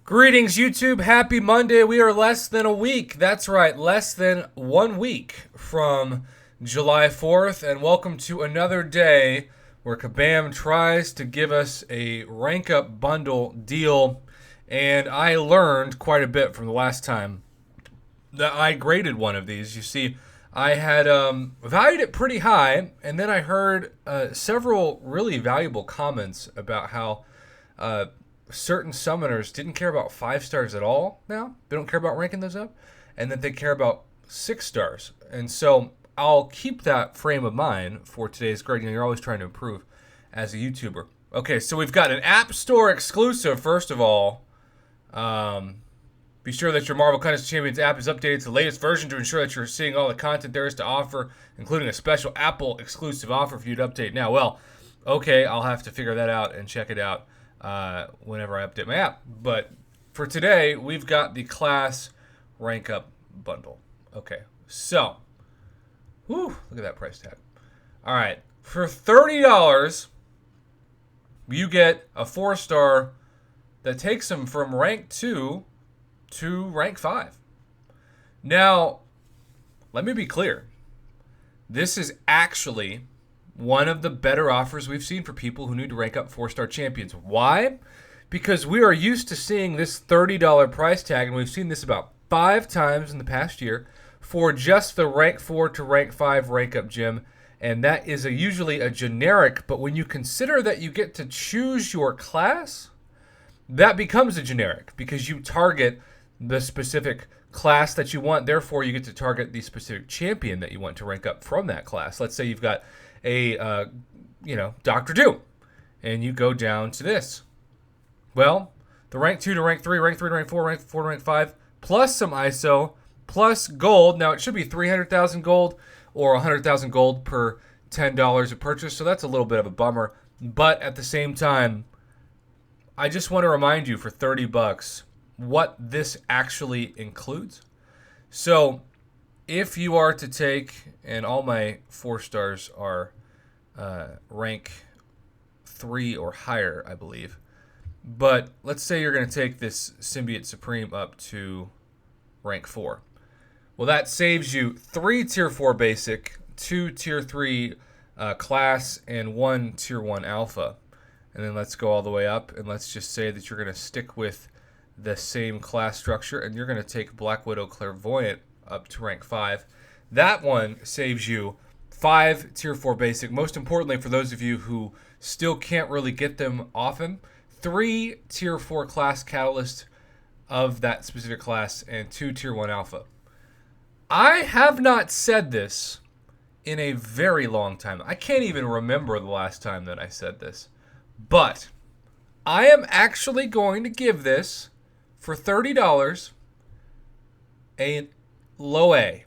Greetings, YouTube. Happy Monday. We are less than a week. That's right, less than 1 week from July 4th. And welcome to another day where Kabam tries to give us a rank up bundle deal. And I learned quite a bit from the last time that I graded one of these. You see, I had valued it pretty high, and then I heard several really valuable comments about how certain summoners didn't care about 5 stars at all now. They don't care about ranking those up, and that they care about 6 stars. And so I'll keep that frame of mind for today's grade. You're always trying to improve as a YouTuber. Okay, so we've got an App Store exclusive, first of all. Be sure that your Marvel Contest Champions app is updated to the latest version to ensure that you're seeing all the content there is to offer, including a special Apple exclusive offer for you to update now. Well, okay, I'll have to figure that out and check it out whenever I update my app. But for today, we've got the class rank up bundle. Okay, so, look at that price tag. All right, for $30, you get a 4-star that takes them from rank 2 to rank 5. Now, let me be clear. This is actually one of the better offers we've seen for people who need to rank up 4-star champions. Why? Because we are used to seeing this $30 price tag, and we've seen this about 5 times in the past year for just the rank 4 to rank 5 rank up gem. And that is usually a generic, but when you consider that you get to choose your class, that becomes a generic because you target the specific class that you want. Therefore, you get to target the specific champion that you want to rank up from that class. Let's say you've got a, Dr. Doom, and you go down to this. Well, the rank 2 to rank 3, rank 3 to rank 4, rank 4 to rank 5, plus some ISO, plus gold. Now, it should be 300,000 gold or 100,000 gold per $10 of purchase, so that's a little bit of a bummer. But at the same time, I just want to remind you for $30 what this actually includes. So if you are to take, and all my 4 stars are rank 3 or higher, I believe. But let's say you're going to take this Symbiote Supreme up to rank 4. Well, that saves you 3 tier 4 basic, 2 tier 3 class, and 1 tier 1 alpha. And then let's go all the way up, and let's just say that you're going to stick with the same class structure, and you're going to take Black Widow Clairvoyant up to rank 5. That one saves you 5 tier 4 basic. Most importantly, for those of you who still can't really get them often, 3 tier 4 class catalyst of that specific class, and 2 tier 1 alpha. I have not said this in a very long time. I can't even remember the last time that I said this. But I am actually going to give this, for $30, a low A.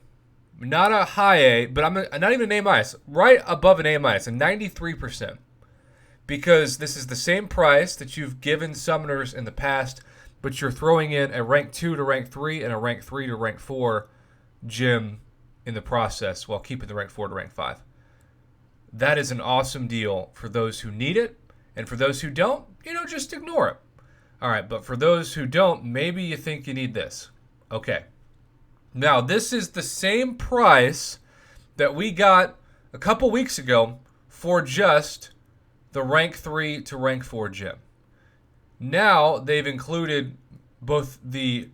Not a high A, but not even an A-, right above an A-, a 93%. Because this is the same price that you've given summoners in the past, but you're throwing in a rank 2 to rank 3 and a rank 3 to rank 4 gem in the process while keeping the rank 4 to rank 5. That is an awesome deal for those who need it. And for those who don't, just ignore it. All right, but for those who don't, maybe you think you need this. Okay. Now, this is the same price that we got a couple weeks ago for just the rank 3 to rank 4 gem. Now, they've included both the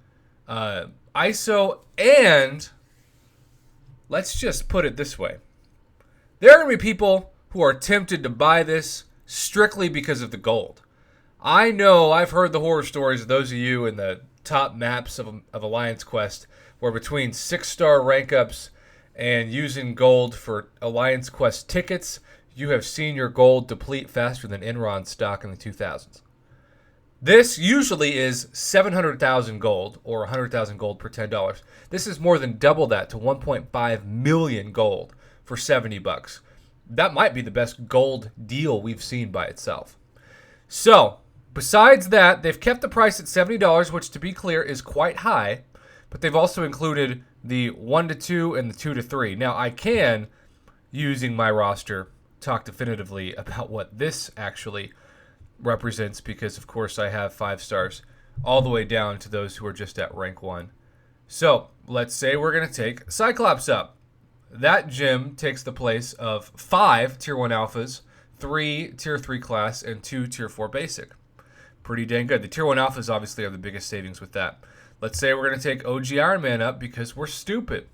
ISO and, let's just put it this way. There are going to be people who are tempted to buy this strictly because of the gold. I know I've heard the horror stories of those of you in the top maps of Alliance Quest where between 6-star rank ups and using gold for Alliance Quest tickets, you have seen your gold deplete faster than Enron stock in the 2000s. This usually is 700,000 gold or 100,000 gold per $10. This is more than double that to 1.5 million gold for $70. That might be the best gold deal we've seen by itself. So, besides that, they've kept the price at $70, which to be clear is quite high, but they've also included the 1 to 2 and the 2 to 3. Now, I can, using my roster, talk definitively about what this actually represents because, of course, I have 5 stars all the way down to those who are just at rank 1. So let's say we're going to take Cyclops up. That gem takes the place of 5 Tier 1 Alphas, 3 Tier 3 class, and 2 Tier 4 basic. Pretty dang good. The Tier 1 Alphas obviously have the biggest savings with that. Let's say we're going to take OG Iron Man up because we're stupid.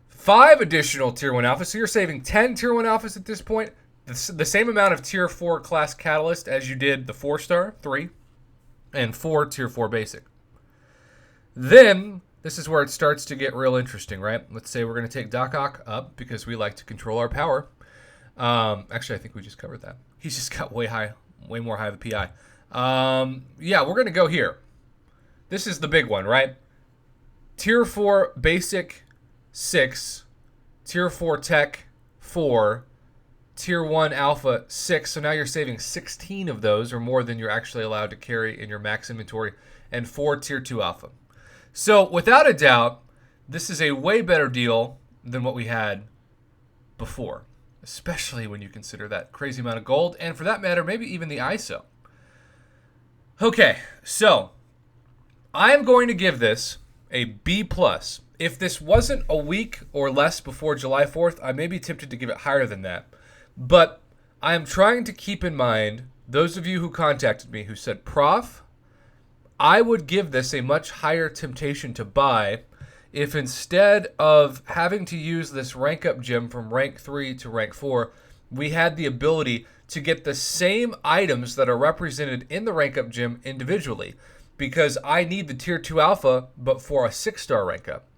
5 additional Tier 1 Alphas, so you're saving 10 Tier 1 Alphas at this point. The same amount of Tier 4 class Catalyst as you did the 4-star, 3, and 4 Tier 4 basic. Then this is where it starts to get real interesting, right? Let's say we're going to take Doc Ock up because we like to control our power. Actually, I think we just covered that. He's just got way more high of a PI. Yeah, we're going to go here. This is the big one, right? Tier 4 basic 6, Tier 4 tech 4, Tier 1 alpha 6. So now you're saving 16 of those, or more than you're actually allowed to carry in your max inventory, and 4 Tier 2 alpha. So without a doubt, this is a way better deal than what we had before, especially when you consider that crazy amount of gold, and for that matter, maybe even the ISO. Okay, so I'm going to give this a B+. If this wasn't a week or less before July 4th, I may be tempted to give it higher than that. But I am trying to keep in mind those of you who contacted me who said, Prof, I would give this a much higher temptation to buy if instead of having to use this rank up gem from rank 3 to rank 4, we had the ability to get the same items that are represented in the rank up gem individually, because I need the Tier 2 alpha but for a 6-star rank up,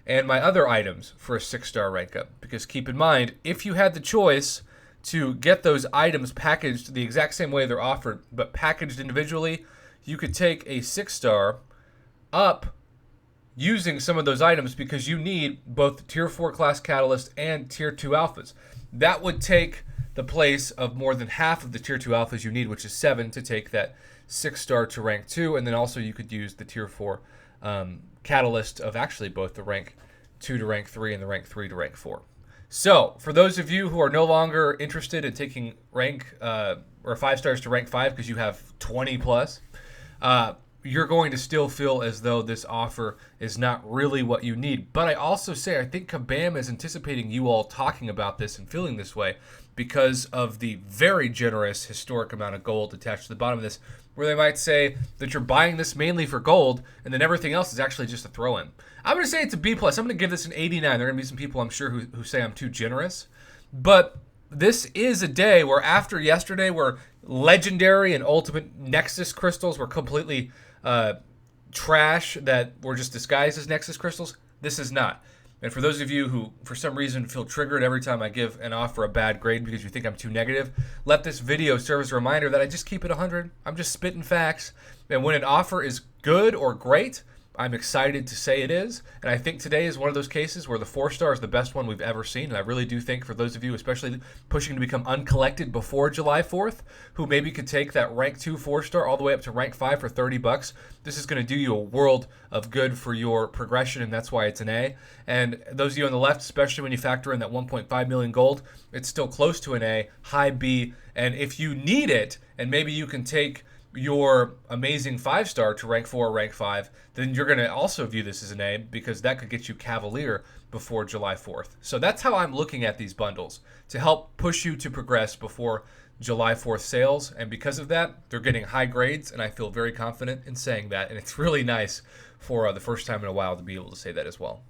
and my other items for a 6-star rank up. Because keep in mind, if you had the choice to get those items packaged the exact same way they're offered but packaged individually, you could take a 6-star up using some of those items because you need both the Tier 4 class Catalyst and Tier 2 alphas. That would take the place of more than half of the Tier 2 alphas you need, which is 7, to take that 6-star to rank 2. And then also you could use the Tier 4 Catalyst of actually both the rank 2 to rank 3 and the rank 3 to rank 4. So for those of you who are no longer interested in taking rank or 5 stars to rank 5 because you have 20 plus, you're going to still feel as though this offer is not really what you need. But I also say I think Kabam is anticipating you all talking about this and feeling this way because of the very generous historic amount of gold attached to the bottom of this, where they might say that you're buying this mainly for gold and then everything else is actually just a throw-in. I'm going to say it's a B+. I'm going to give this an 89. There are going to be some people, I'm sure, who say I'm too generous. But this is a day where after yesterday, where legendary and ultimate Nexus crystals were completely trash that were just disguised as Nexus crystals, this is not. And for those of you who, for some reason, feel triggered every time I give an offer a bad grade because you think I'm too negative, let this video serve as a reminder that I just keep it 100. I'm just spitting facts. And when an offer is good or great, I'm excited to say it is. And I think today is one of those cases where the 4-star is the best one we've ever seen. And I really do think for those of you, especially pushing to become uncollected before July 4th, who maybe could take that rank 2 4-star all the way up to rank 5 for $30, this is going to do you a world of good for your progression. And that's why it's an A. And those of you on the left, especially when you factor in that 1.5 million gold, it's still close to an A, high B. And if you need it, and maybe you can take your amazing 5-star to rank 4 or rank 5, then you're going to also view this as an A because that could get you Cavalier before July 4th. So that's how I'm looking at these bundles, to help push you to progress before July 4th sales. And because of that, they're getting high grades, and I feel very confident in saying that. And it's really nice for the first time in a while to be able to say that as well.